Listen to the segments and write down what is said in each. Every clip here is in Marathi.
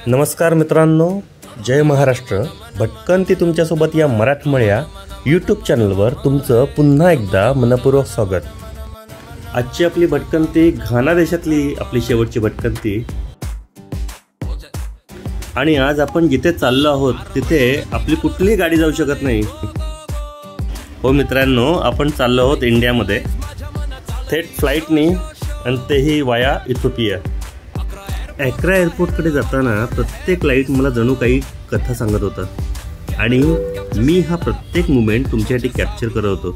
नमस्कार मित्रांनो, जय महाराष्ट्र. भटकंती तुमच्यासोबत या मराठमोळ्या यूट्यूब चॅनलवर तुमचं पुन्हा एकदा मनपूर्वक स्वागत. आजची आपली भटकंती घाना देशातली आपली शेवटची भटकंती. आणि आज आपण जिथे चाललो आहोत तिथे आपली कुठलीही गाडी जाऊ शकत नाही. हो मित्रांनो, आपण चाललो आहोत इंडियामध्ये थेट फ्लाईटनी, आणि तेही वाया इथिओपिया. ॲक्रा एअरपोर्टकडे जाताना प्रत्येक लाईट मला जणू काही कथा सांगत होता, आणि मी हा प्रत्येक मुमेंट तुमच्यासाठी कॅप्चर करत होतो,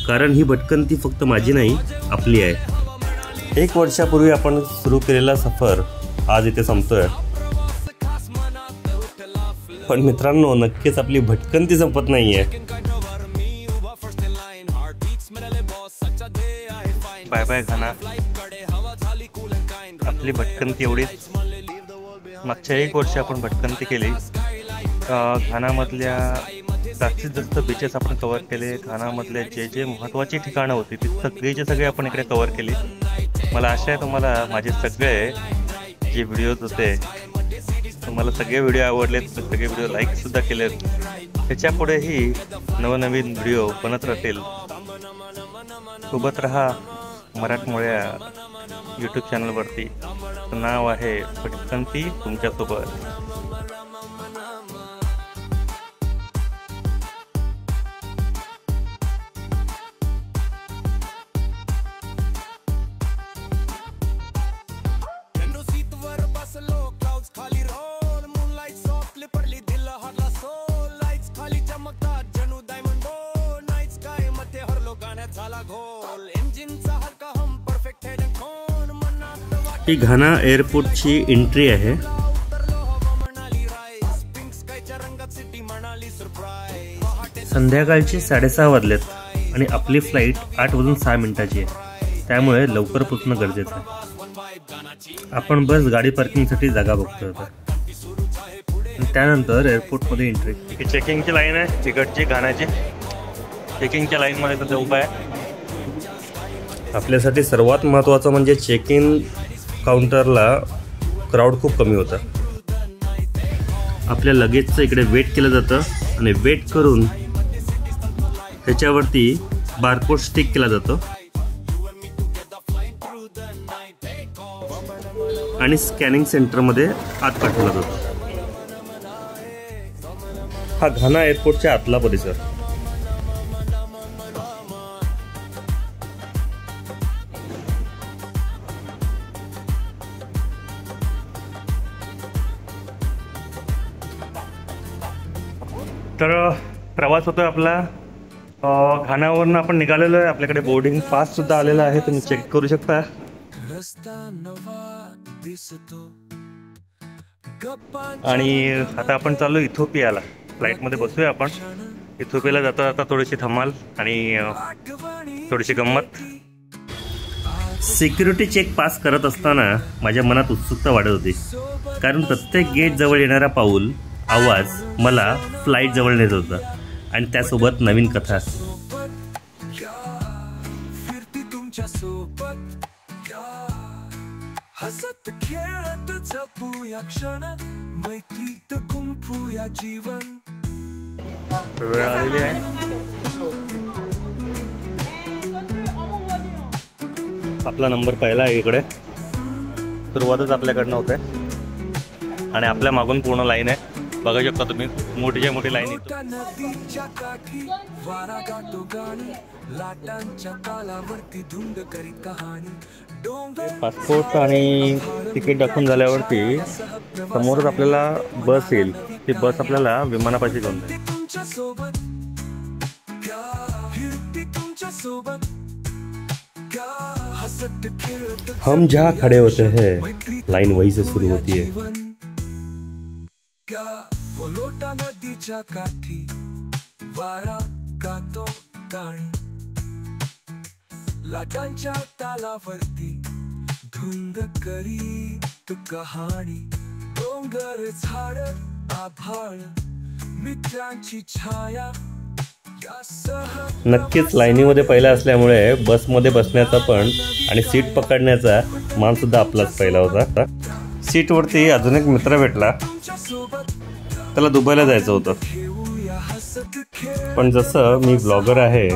कारण ही भटकंती फक्त माझी नाही, आपली आहे. 1 वर्षापूर्वी आपण सुरू केलेला सफर आज इथे संपतोय. पण मित्रांनो, नक्कीच आपली भटकंती संपत नाही आहे. बाय बाय घाना. आपली भटकंती एवढीच. मागच्या 1 वर्ष आपण भटकंती केली. घानामधल्या जास्तीत जास्त बीचेस आपण कव्हर केले. घानामधले जे महत्त्वाची ठिकाणं होती ती सगळे आपण इकडे कव्हर केली. मला आशा आहे तुम्हाला माझे सगळे जे व्हिडिओज होते तुम्हाला सगळे व्हिडिओ आवडलेत, सगळे व्हिडिओ लाईकसुद्धा केलेत. त्याच्यापुढेही नवनवीन व्हिडिओ बनत राहतील. सोबत रहा मराठमोळ्या यूट्यूब चॅनलवरती. नाव आहे भटकंती तुमच्यासोबत. ही घाना एअरपोर्टची एंट्री आहे. संध्याकाळची 6:30 वाजलेत आणि आपली फ्लाईट 8:06 आहे. त्यामुळे लवकर पोहोचणं गरजेचं आहे. आपण बस गाडी पार्किंगसाठी जागा बघतोय आता. त्यानंतर एअरपोर्टमध्ये एंट्री. चेकिंगची लाईन आहे तिकडची घानाची. चेकिंगच्या लाईनमध्ये तर उभा आहे. आपल्यासाठी सर्वात महत्त्वाचं म्हणजे चेक इन काउंटरला क्राऊड खूप कमी होता. आपल्या लगेजचं इकडे वेट केलं जातं, आणि वेट करून त्याच्यावरती बारकोड स्टिक केला जातो आणि स्कॅनिंग सेंटरमध्ये आत पाठवला जातो. हा घाना एअरपोर्टच्या आतला परिसर. तर प्रवास होतो आपला. घानावरून आपण निघालेलो आहे. आपल्याकडे बोर्डिंग पास सुद्धा आलेला आहे, तुम्ही चेक करू शकता. आणि आता आपण चाललो इथिओपियाला. फ्लाईटमध्ये बसूया आपण. इथिओपियाला जाता जाता थोडीशी धमाल आणि थोडीशी गंमत. सिक्युरिटी चेक पास करत असताना माझ्या मनात उत्सुकता वाढत होती, कारण प्रत्येक गेट जवळ येणारा पाऊल आवाज मला फ्लाईट जवळ नेत होता, आणि त्यासोबत नवीन कथा. वेळ आलेली आहे. आपला नंबर पहिला आहे इकडे. सुरुवातच आपल्याकडनं होते, आणि आपल्या मागून पूर्ण लाईन आहे. बघू शकता तुम्ही, मोठीच्या मोठी लाईन येतो. पासपोर्ट आणि तिकीट दाखवून झाल्यावरती समोरच आपल्याला बस येईल. ती बस आपल्याला विमानापाशी घेऊन जाईल. हम जहाँ खड़े होते हैं लाइन वहीं से शुरू होती है. लोटा नदीच्या काठी वारा गातो गाणी. लाटांच्या तालावरती धुंद करीत कहाणी. डोंगर झाड आभाळ मित्रांची छाया. नक्कीच लाईनीमध्ये पहिला असल्यामुळे बसमध्ये बसण्याचा पण आणि सीट पकडण्याचा मान सुद्धा आपलाच पहिला होता. सीटवरती अजून एक मित्र भेटला. त्याला दुबईला जायचं होतं, पण जसं मी ब्लॉगर आहे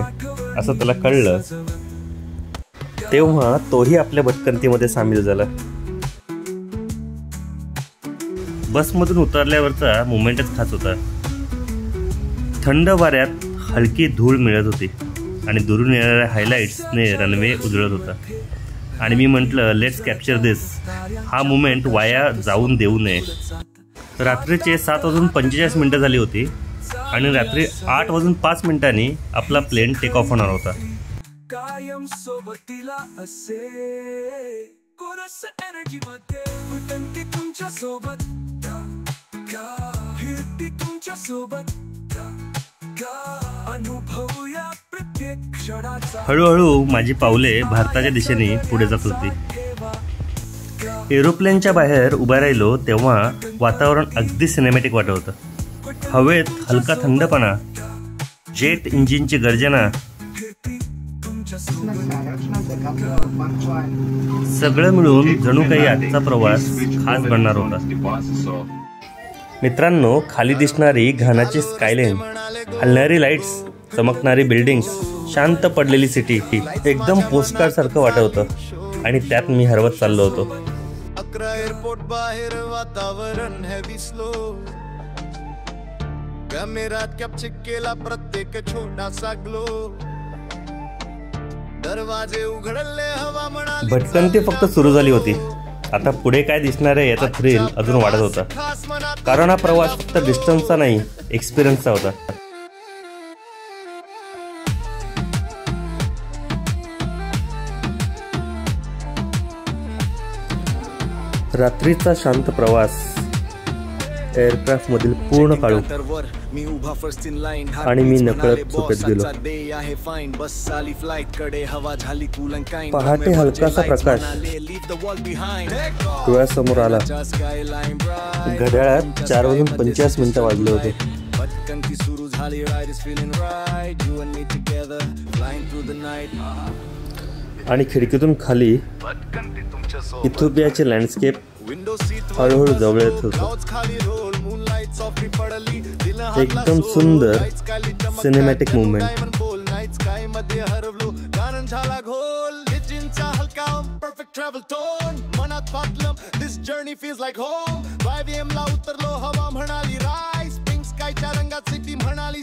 असं त्याला कळलं तेव्हा तोही आपल्या भटकंतीमध्ये सामील झाला. बसमधून उतरल्यावरचा मोमेंटच खास होता. थंड वाऱ्यात हलकी धूळ मिळत होती आणि दुरून येणाऱ्या हायलाईट्सने रनवे उजळत होता. आणि मी म्हटलं लेट्स कॅप्चर दिस, हा मोमेंट वाया जाऊन देऊ नये. रात्रीचे 7:45 झाली होती आणि रात्री 8:05 आपला प्लेन टेक ऑफ होणार होता. कायम सोबतीला असे कोरस एनर्जी मध्ये उतंती तुमच्या सोबत फिरती तुमच्या सोबत अनुभवूया प्रत्येक क्षणाचा. हळूहळू माझी पावले भारताच्या दिशेने पुढे जात होती. एरोप्लेनच्या बाहेर उभा राहिलो तेव्हा वातावरण अगदी सिनेमॅटिक वाटत होतं. हवेत हलका थंडपणा, जेट इंजिनची गर्जना, सगळं मिळून जणू काही आजचा प्रवास खास बनणार होता. मित्रांनो, खाली दिसणारी घानाची स्कायलाईन, हलणारी लाईट्स, चमकणारी बिल्डिंग्स, शांत पडलेली सिटी एकदम पोस्टकार्ड सारखं वाटत होतं आणि त्यात मी हरवत चाललो होतो. एअरपोर्ट बाहेर वातावरण हेवी स्लो, कॅमेरात कॅप्चर केला प्रत्येक छोटासा ग्लो, दरवाजे उघडले हवा म्हणाली. भटकंती फक्त सुरू झाली होती. आता पुढे काय दिसणार आहे याचा थ्रिल अजून वाढत होता, कारण हा प्रवास फक्त डिस्टन्सचा नाही, एक्सपिरियन्सचा होता. रात्रीचा शांत प्रवास, एअरक्राफ्ट मधील पूर्ण काळू आणि मी नकळत झोपेत गेलो. पहाटे हलकासा प्रकाश डोळ्यासमोर आला. घड्याळात 4:50 वाजले होते. आणि खिडकीतून खाली इथिओपियाचे लँडस्केप हळूहळू जवळ येत होतं. एकदम सुंदर सिनेमॅटिक मुवमेंट.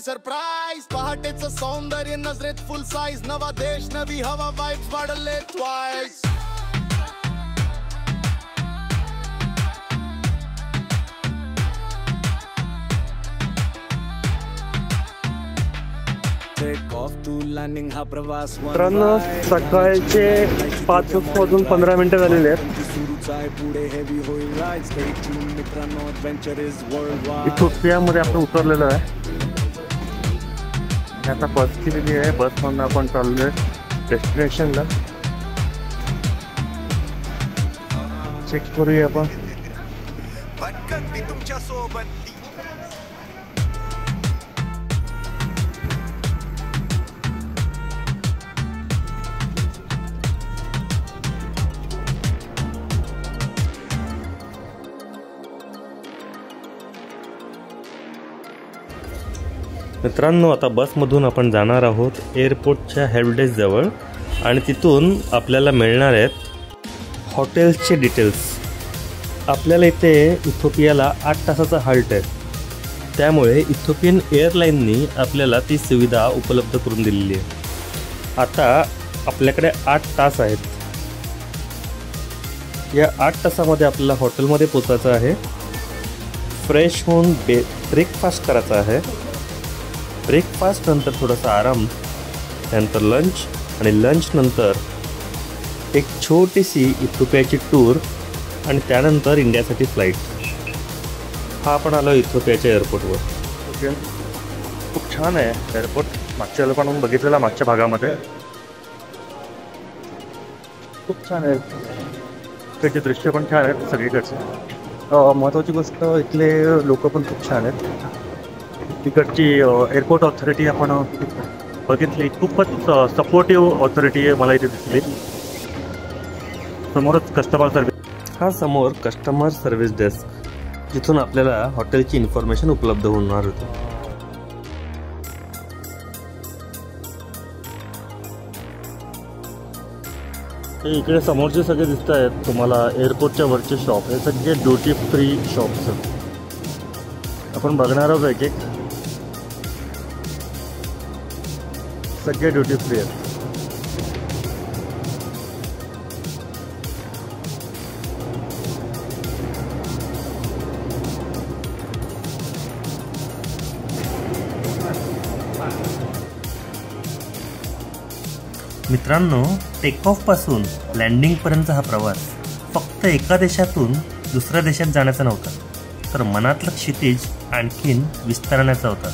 सरप्राईज पहाटेचं सौंदर्य नजरेत फुल साईज, नवा देश नवी हवा, वाईब्स वाढले ट्वाइस. मित्रांनो, सकाळचे 5:15 झालेले आहेत. इथिओपियामध्ये आपण उतरलेलो आहे. आता बस केलेली आहे. बसमधून आपण चाललोय डेस्टिनेशनला. चेक करूया आपण. मित्रांनो, आता बसमधून आपण जाणार आहोत एअरपोर्टच्या हेल्पडेस्क जवळ आणि तिथून आपल्याला मिळणार आहेत हॉटेल्सचे डिटेल्स. आपल्याला इथे इथिओपियाला 8 तासाचा हाल्ट आहे, त्यामुळे इथिओपियन एअरलाईननी आपल्याला ती सुविधा उपलब्ध करून दिलेली आहे. आता आपल्याकडे 8 तास आहेत. या 8 तासामध्ये आपल्याला हॉटेलमध्ये पोचायचं आहे, फ्रेश होऊन ब्रेकफास्ट करायचा आहे. ब्रेकफास्ट नंतर थोडासा आराम, त्यानंतर लंच आणि लंच नंतर एक छोटीशी इथिओपियाची टूर आणि त्यानंतर इंडियासाठी फ्लाईट. हा आपण आलो इथिओपियाच्या एअरपोर्टवर. ओके, खूप छान आहे एअरपोर्ट. मागच्या वेळेला पण बघितलेला, मागच्या भागामध्ये खूप छान आहे. इकडचे दृश्य पण छान आहेत सगळीकडचे. महत्त्वाची गोष्ट, इथले लोक पण खूप छान आहेत. तिकडची एअरपोर्ट ऑथॉरिटी आपण बघितली, खूपच सपोर्टिव्ह ऑथॉरिटी मला इथे दिसली. समोरच कस्टमर सर्व्हिस. हा समोर कस्टमर सर्व्हिस डेस्क, जिथून आपल्याला हॉटेलची इन्फॉर्मेशन उपलब्ध होणार होती. हे इकडे समोरचे सगळे दिसत आहेत तुम्हाला एअरपोर्टच्या वरचे शॉप, हे सगळे ड्युटी फ्री शॉप्स आपण बघणार आहोत. एक एक सगळे ड्युटी फ्री आहेत. मित्रांनो, टेक ऑफ पासून लँडिंग पर्यंत हा प्रवास फक्त एका देशातून दुसऱ्या देशात जाण्याचा नव्हता, तर मनातलं क्षितिज आणखीन विस्तारण्याचा होता.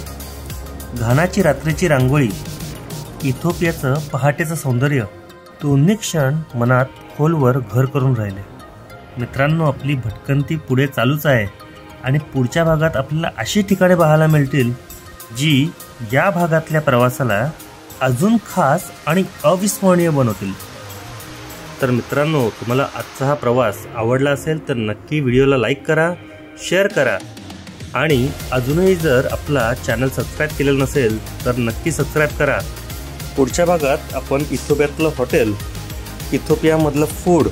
घानाची रात्रीची रांगोळी, इथिओपियाचं पहाटेचं सौंदर्य, दोन्ही क्षण मनात खोलवर घर करून राहिले. मित्रांनो, आपली भटकंती पुढे चालूच आहे आणि पुढच्या भागात आपल्याला अशी ठिकाणे पाहायला मिळतील जी या भागातल्या प्रवासाला अजून खास आणि अविस्मरणीय बनवतील. तर मित्रांनो, तुम्हाला आजचा हा प्रवास आवडला असेल तर नक्की व्हिडिओला लाईक करा, शेअर करा आणि अजूनही जर आपला चॅनल सबस्क्राईब केलेलं नसेल तर नक्की सबस्क्राईब करा. पुढच्या भागात आपण इथिओपियातलं हॉटेल, इथिओपियामधलं फूड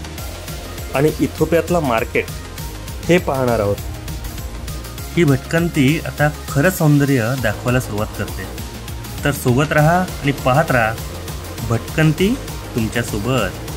आणि इथिओपियातलं मार्केट हे पाहणार आहोत. ही भटकंती आता खरं सौंदर्य दाखवायला सुरुवात करते. तर सोबत राहा आणि पाहत राहा भटकंती तुमच्यासोबत.